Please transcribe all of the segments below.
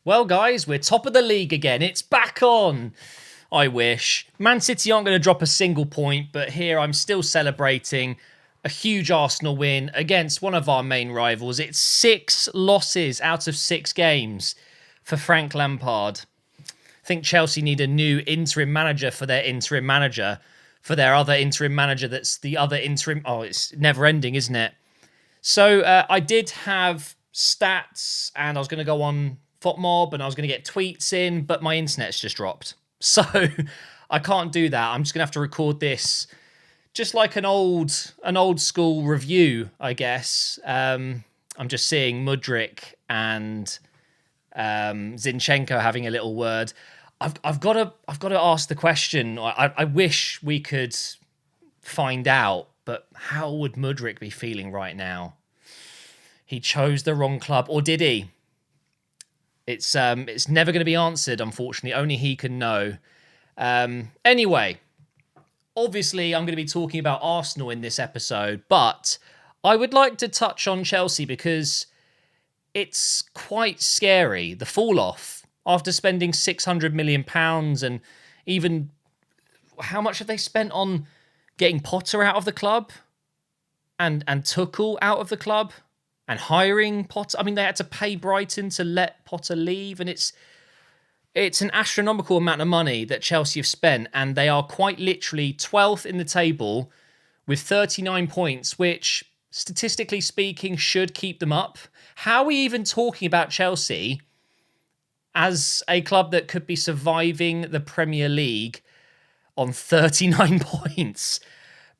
Well, guys, we're top of the league again. It's back on. I wish. Man City aren't going to drop a single point, but here I'm still celebrating a huge Arsenal win against one of our main rivals. It's 6 losses out of 6 games for Frank Lampard. I think Chelsea need a new interim manager for their interim manager, for their other interim manager that's the other interim. Oh, it's never ending, isn't it? So I did have stats and I was going to go on FotMob and I was going to get tweets in, but my internet's just dropped. So I can't do that. I'm just going to have to record this just like an old school review, I guess. I'm just seeing Mudryk and Zinchenko having a little word. I've got to ask the question. I wish we could find out, but how would Mudryk be feeling right now? He chose the wrong club, or did he? It's never going to be answered, unfortunately. Only he can know. Anyway, obviously, I'm going to be talking about Arsenal in this episode, but I would like to touch on Chelsea because it's quite scary. The fall off after spending £600 million, and even how much have they spent on getting Potter out of the club and Tuchel out of the club and hiring Potter. I mean, they had to pay Brighton to let Potter leave, and it's an astronomical amount of money that Chelsea have spent, and they are quite literally 12th in the table with 39 points, which, statistically speaking, should keep them up. How are we even talking about Chelsea as a club that could be surviving the Premier League on 39 points?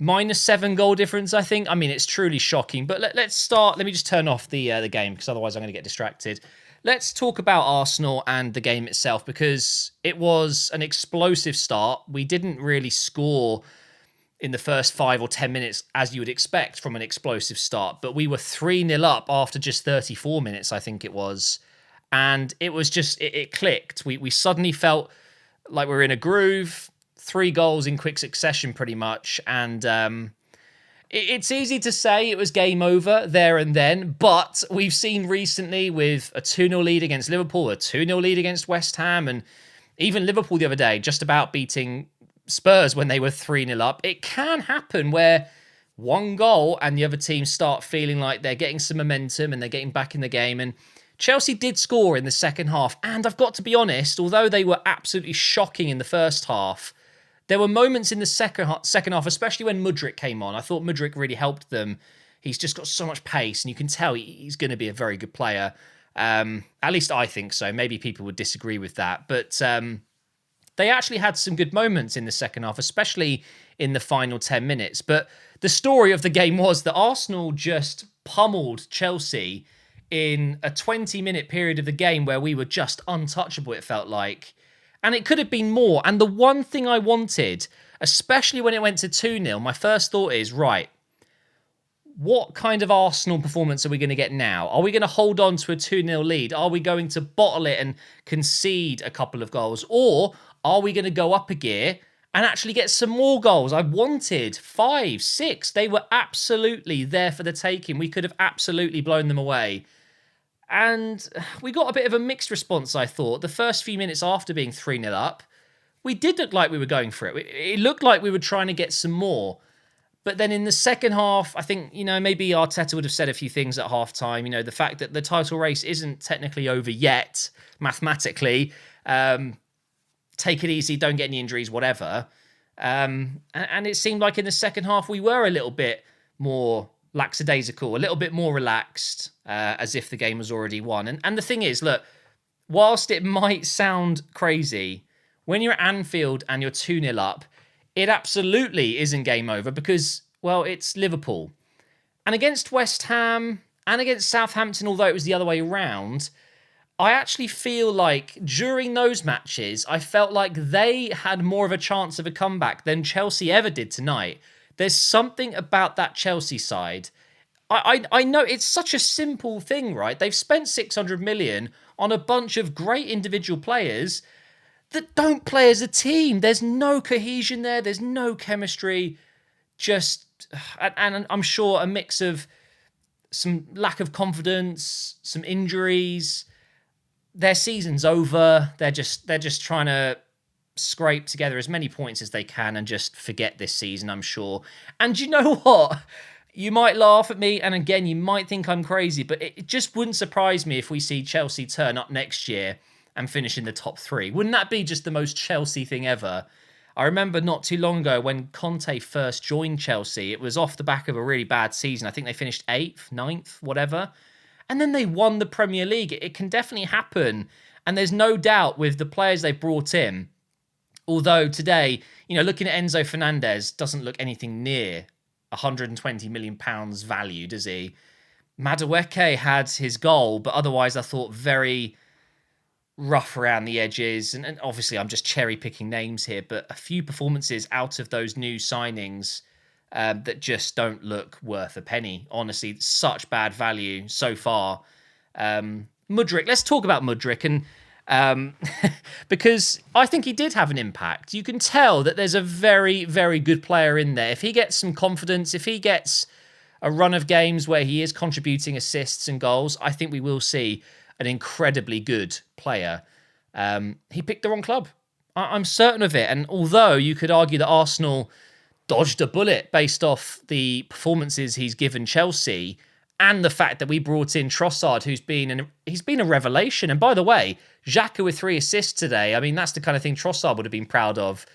-7 goal difference, I think. I mean, it's truly shocking. But let's start. Let me just turn off the game because otherwise I'm going to get distracted. Let's talk about Arsenal and the game itself because it was an explosive start. We didn't really score in the first 5 or 10 minutes as you would expect from an explosive start, but we were 3-0 up after just 34 minutes, I think it was. And it was just, it clicked. We suddenly felt like we were in a groove. 3 goals in quick succession, pretty much. And it's easy to say it was game over there and then, but we've seen recently with a 2-0 lead against Liverpool, a 2-0 lead against West Ham, and even Liverpool the other day, just about beating Spurs when they were 3-0 up. It can happen where one goal and the other team start feeling like they're getting some momentum and they're getting back in the game. And Chelsea did score in the second half. And I've got to be honest, although they were absolutely shocking in the first half, there were moments in the second half, especially when Mudryk came on. I thought Mudryk really helped them. He's just got so much pace, and you can tell he's going to be a very good player. At least I think so. Maybe people would disagree with that. But they actually had some good moments in the second half, especially in the final 10 minutes. But the story of the game was that Arsenal just pummeled Chelsea in a 20-minute period of the game where we were just untouchable, it felt like. And it could have been more. And the one thing I wanted, especially when it went to 2-0, my first thought is, right, what kind of Arsenal performance are we going to get now? Are we going to hold on to a 2-0 lead? Are we going to bottle it and concede a couple of goals? Or are we going to go up a gear and actually get some more goals? I wanted 5, 6. They were absolutely there for the taking. We could have absolutely blown them away. And we got a bit of a mixed response, I thought. The first few minutes after being 3-0 up, we did look like we were going for it. It looked like we were trying to get some more. But then in the second half, I think, maybe Arteta would have said a few things at halftime. The fact that the title race isn't technically over yet, mathematically. Take it easy, don't get any injuries, whatever. And it seemed like in the second half, we were a little bit more lackadaisical, a little bit more relaxed, as if the game was already won. And the thing is, look, whilst it might sound crazy, when you're at Anfield and you're 2-0 up, it absolutely isn't game over because, well, it's Liverpool. And against West Ham and against Southampton, although it was the other way around, I actually feel like during those matches, I felt like they had more of a chance of a comeback than Chelsea ever did tonight. There's something about that Chelsea side. I know it's such a simple thing, right? They've spent 600 million on a bunch of great individual players that don't play as a team. There's no cohesion there. There's no chemistry. And I'm sure a mix of some lack of confidence, some injuries. their season's over. They're just trying to scrape together as many points as they can and just forget this season, I'm sure. And you know what? You might laugh at me, and again, you might think I'm crazy, but it just wouldn't surprise me if we see Chelsea turn up next year and finish in the top three. Wouldn't that be just the most Chelsea thing ever? I remember not too long ago when Conte first joined Chelsea, it was off the back of a really bad season. I think they finished 8th, ninth, whatever. And then they won the Premier League. It can definitely happen. And there's no doubt with the players they brought in, although today, looking at Enzo Fernandez doesn't look anything near £120 million value, does he? Madueke had his goal, but otherwise I thought very rough around the edges. And obviously I'm just cherry picking names here, but a few performances out of those new signings that just don't look worth a penny. Honestly, such bad value so far. Mudryk, let's talk about Mudryk, and because I think he did have an impact. You can tell that there's a very, very good player in there. If he gets some confidence, if he gets a run of games where he is contributing assists and goals, I think we will see an incredibly good player. He picked the wrong club. I'm certain of it. And although you could argue that Arsenal dodged a bullet based off the performances he's given Chelsea and the fact that we brought in Trossard, he's been a revelation. And by the way, Xhaka with 3 assists today. I mean, that's the kind of thing Trossard would have been proud of.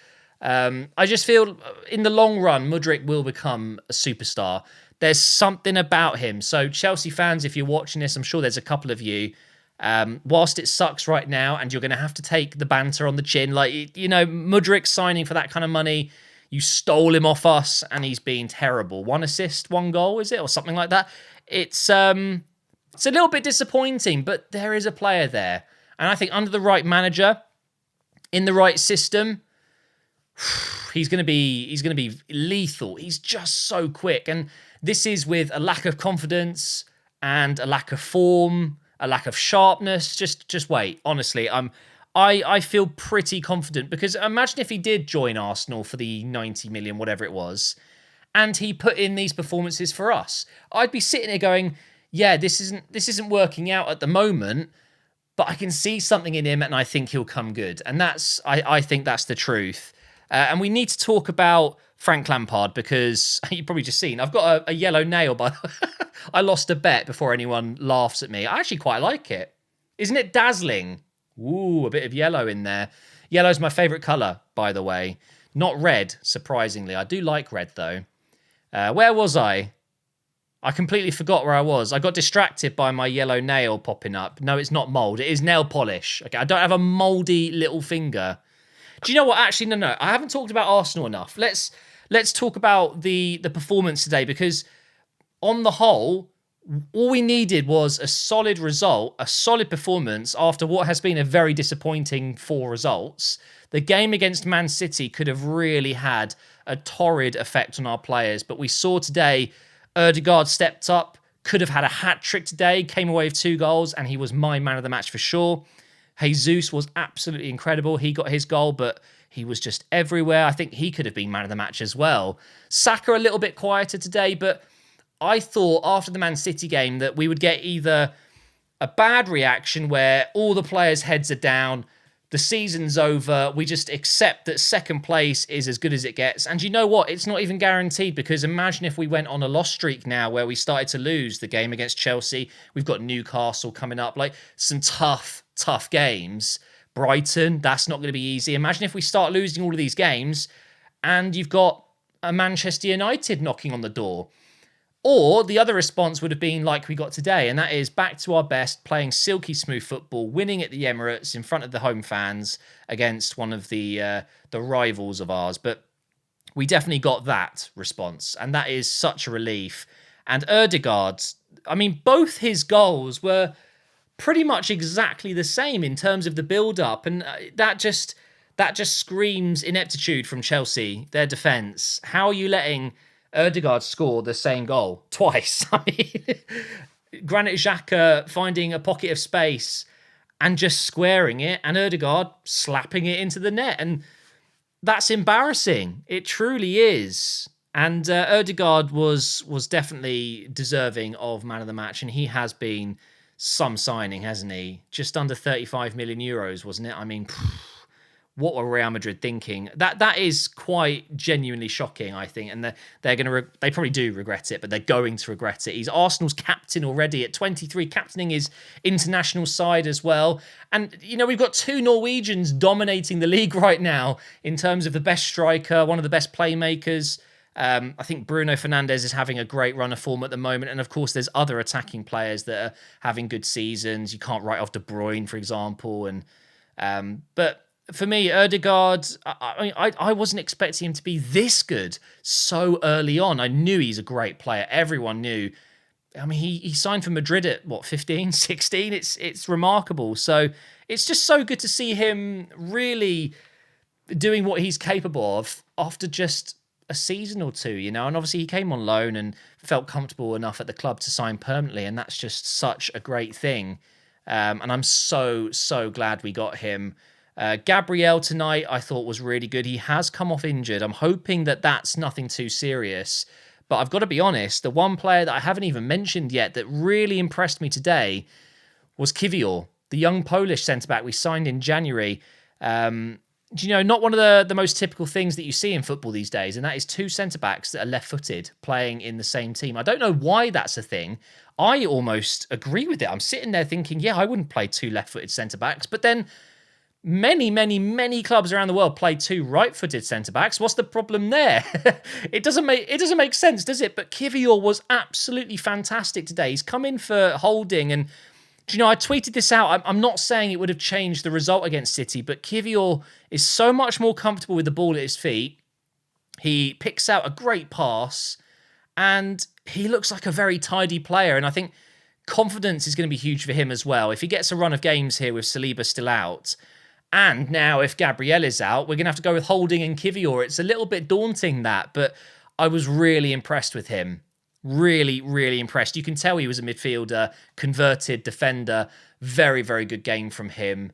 I just feel in the long run, Mudryk will become a superstar. There's something about him. So Chelsea fans, if you're watching this, I'm sure there's a couple of you. Whilst it sucks right now and you're going to have to take the banter on the chin, Mudryk signing for that kind of money, you stole him off us and he's been terrible. 1 assist, 1 goal, is it? Or something like that. It's a little bit disappointing, but there is a player there. And I think under the right manager, in the right system, he's going to be lethal. He's just so quick. And this is with a lack of confidence and a lack of form, a lack of sharpness. Just wait. Honestly, I feel pretty confident, because imagine if he did join Arsenal for the 90 million, whatever it was, and he put in these performances for us. I'd be sitting here going, yeah, this isn't working out at the moment, but I can see something in him and I think he'll come good. And I think that's the truth. And we need to talk about Frank Lampard, because you've probably just seen, I've got a yellow nail, but I lost a bet before anyone laughs at me. I actually quite like it. Isn't it dazzling? Ooh, a bit of yellow in there. Yellow's my favourite colour, by the way. Not red, surprisingly. I do like red, though. Where was I? I completely forgot where I was. I got distracted by my yellow nail popping up. No, it's not mould. It is nail polish. Okay, I don't have a mouldy little finger. Do you know what? Actually, no. I haven't talked about Arsenal enough. Let's talk about the performance today, because on the whole, all we needed was a solid result, a solid performance after what has been a very disappointing 4 results. The game against Man City could have really had a torrid effect on our players, but we saw today Ødegaard stepped up, could have had a hat-trick today, came away with 2 goals, and he was my man of the match for sure. Jesus was absolutely incredible. He got his goal, but he was just everywhere. I think he could have been man of the match as well. Saka a little bit quieter today, but I thought after the Man City game that we would get either a bad reaction where all the players' heads are down, the season's over, we just accept that second place is as good as it gets. And you know what? It's not even guaranteed, because imagine if we went on a loss streak now where we started to lose the game against Chelsea. We've got Newcastle coming up, like some tough games. Brighton, that's not going to be easy. Imagine if we start losing all of these games and you've got a Manchester United knocking on the door. Or the other response would have been like we got today, and that is back to our best, playing silky smooth football, winning at the Emirates in front of the home fans against one of the rivals of ours. But we definitely got that response, and that is such a relief. And Ødegaard, I mean, both his goals were pretty much exactly the same in terms of the build-up, and that just screams ineptitude from Chelsea, their defence. How are you letting Ødegaard score the same goal twice? I mean, Granit Xhaka finding a pocket of space and just squaring it, and Ødegaard slapping it into the net, and that's embarrassing. It truly is. And Ødegaard was definitely deserving of man of the match, and he has been some signing, hasn't he? Just under 35 million euros, wasn't it? I mean, what were Real Madrid thinking? That is quite genuinely shocking, I think, and they're going to they probably do regret it, but they're going to regret it. He's Arsenal's captain already at 23, captaining his international side as well. And we've got two Norwegians dominating the league right now in terms of the best striker, one of the best playmakers. I think Bruno Fernandes is having a great run of form at the moment, and of course, there's other attacking players that are having good seasons. You can't write off De Bruyne, for example, and but. For me, Ødegaard, I wasn't expecting him to be this good so early on. I knew he's a great player. Everyone knew. I mean, he signed for Madrid at, 15, 16? It's remarkable. So it's just so good to see him really doing what he's capable of after just a season or two, And obviously he came on loan and felt comfortable enough at the club to sign permanently, and that's just such a great thing. And I'm so, so glad we got him. Gabriel tonight I thought was really good. He has come off injured. I'm hoping that that's nothing too serious. But I've got to be honest, the one player that I haven't even mentioned yet that really impressed me today was Kiwior, the young Polish centre-back we signed in January. Not one of the most typical things that you see in football these days, and that is two centre-backs that are left-footed playing in the same team. I don't know why that's a thing. I almost agree with it. I'm sitting there thinking, yeah, I wouldn't play two left-footed centre-backs, but then many, many, many clubs around the world play two right-footed centre-backs. What's the problem there? It doesn't make sense, does it? But Kiwior was absolutely fantastic today. He's come in for Holding, and I tweeted this out. I'm not saying it would have changed the result against City, but Kiwior is so much more comfortable with the ball at his feet. He picks out a great pass, and he looks like a very tidy player. And I think confidence is going to be huge for him as well. If he gets a run of games here with Saliba still out, and now if Gabriel is out, we're going to have to go with Holding and Kiwior. It's a little bit daunting, that, but I was really impressed with him. Really, really impressed. You can tell he was a midfielder, converted defender. Very, very good game from him.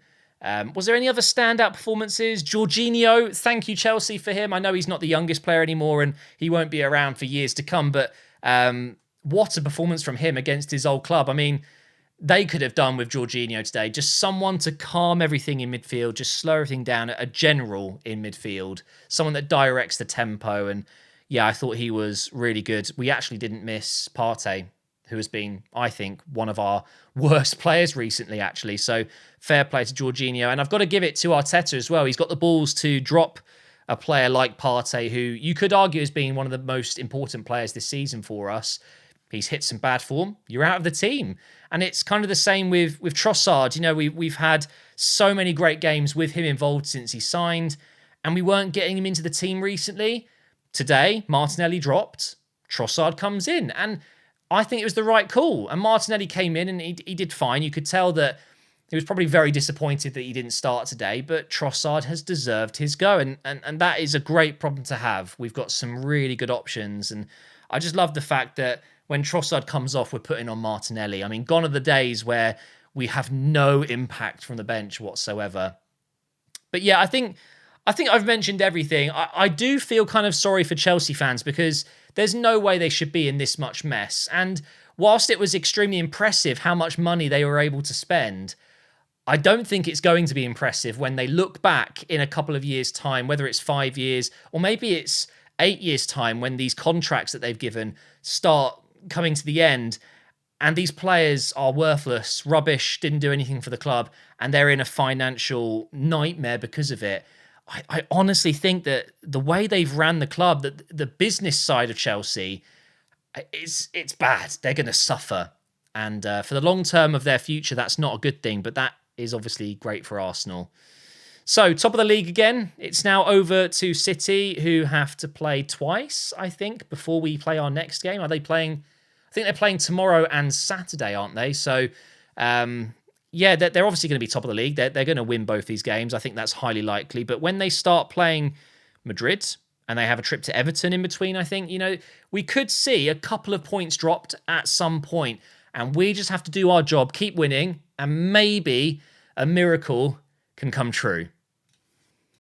Was there any other standout performances? Jorginho, thank you, Chelsea, for him. I know he's not the youngest player anymore and he won't be around for years to come, but what a performance from him against his old club. I mean, they could have done with Jorginho today. Just someone to calm everything in midfield, just slow everything down, a general in midfield, someone that directs the tempo. And yeah, I thought he was really good. We actually didn't miss Partey, who has been, I think, one of our worst players recently, actually. So fair play to Jorginho. And I've got to give it to Arteta as well. He's got the balls to drop a player like Partey, who you could argue has been one of the most important players this season for us. He's hit some bad form. You're out of the team. And it's kind of the same with Trossard. We've had so many great games with him involved since he signed, and we weren't getting him into the team recently. Today, Martinelli dropped. Trossard comes in, and I think it was the right call. And Martinelli came in, and he did fine. You could tell that he was probably very disappointed that he didn't start today, but Trossard has deserved his go, and that is a great problem to have. We've got some really good options, and I just love the fact that when Trossard comes off, we're putting on Martinelli. I mean, gone are the days where we have no impact from the bench whatsoever. But yeah, I think I've mentioned everything. I do feel kind of sorry for Chelsea fans because there's no way they should be in this much mess. And whilst it was extremely impressive how much money they were able to spend, I don't think it's going to be impressive when they look back in a couple of years' time, whether it's 5 years or maybe it's 8 years' time, when these contracts that they've given start coming to the end and these players are worthless, rubbish, didn't do anything for the club, and they're in a financial nightmare because of it. I honestly think that the way they've ran the club, that the business side of Chelsea, it's bad. They're going to suffer. And for the long term of their future, that's not a good thing, but that is obviously great for Arsenal. So, top of the league again. It's now over to City, who have to play twice, I think, before we play our next game. Are they playing? I think they're playing tomorrow and Saturday, aren't they? So, yeah, they're obviously going to be top of the league. They're going to win both these games. I think that's highly likely. But when they start playing Madrid and they have a trip to Everton in between, I think, we could see a couple of points dropped at some point. And we just have to do our job, keep winning, and maybe a miracle can come true.